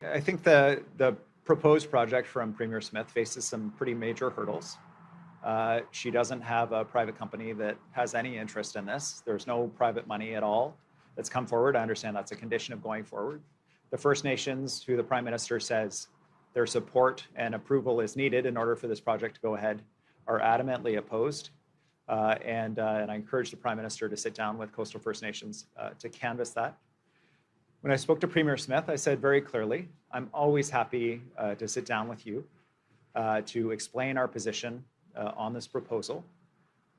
I think the proposed project from Premier Smith faces some pretty major hurdles. She doesn't have a private company that has any interest in this. There's no private money at all that's come forward. I understand that's a condition of going forward. The First Nations, who the Prime Minister says their support and approval is needed in order for this project to go ahead, are adamantly opposed. And I encourage the Prime Minister to sit down with Coastal First Nations to canvass that. When I spoke to Premier Smith, I said very clearly, I'm always happy to sit down with you to explain our position on this proposal,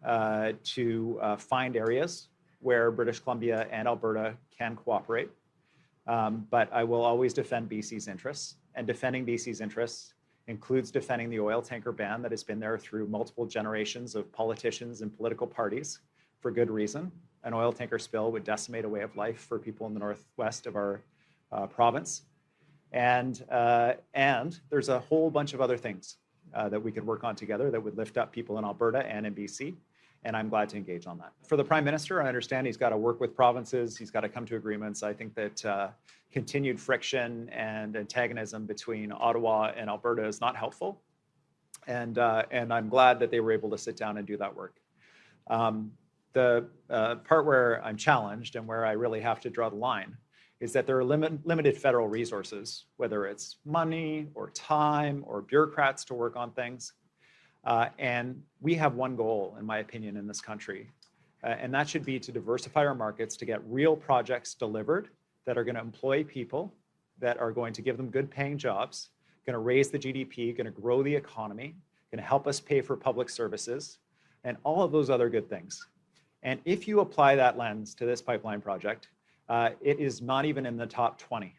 to find areas where British Columbia and Alberta can cooperate. But I will always defend BC's interests, and defending BC's interests includes defending the oil tanker ban that has been there through multiple generations of politicians and political parties for good reason. An oil tanker spill would decimate a way of life for people in the northwest of our province. And there's a whole bunch of other things that we could work on together that would lift up people in Alberta and in BC. And I'm glad to engage on that. For the Prime Minister, I understand he's got to work with provinces. He's got to come to agreements. I think that continued friction and antagonism between Ottawa and Alberta is not helpful. And I'm glad that they were able to sit down and do that work. The part where I'm challenged and where I really have to draw the line is that there are limited federal resources, whether it's money or time or bureaucrats to work on things. And we have one goal, in my opinion, in this country, and that should be to diversify our markets, to get real projects delivered that are going to employ people, that are going to give them good paying jobs, going to raise the GDP, going to grow the economy, going to help us pay for public services, and all of those other good things. And if you apply that lens to this pipeline project, it is not even in the top 20.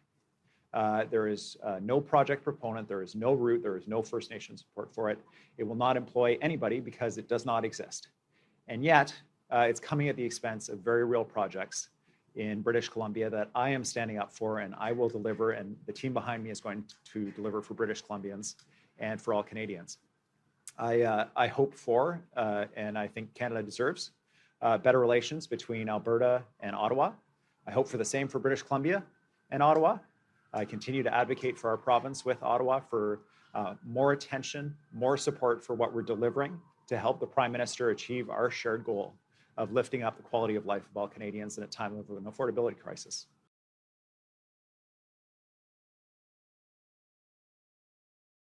There is no project proponent, there is no route, there is no First Nation support for it. It will not employ anybody because it does not exist. And yet, it's coming at the expense of very real projects in British Columbia that I am standing up for and I will deliver, and the team behind me is going to deliver for British Columbians and for all Canadians. I hope for, and I think Canada deserves, better relations between Alberta and Ottawa. I hope for the same for British Columbia and Ottawa. I continue to advocate for our province with Ottawa for more attention, more support for what we're delivering to help the Prime Minister achieve our shared goal of lifting up the quality of life of all Canadians in a time of an affordability crisis.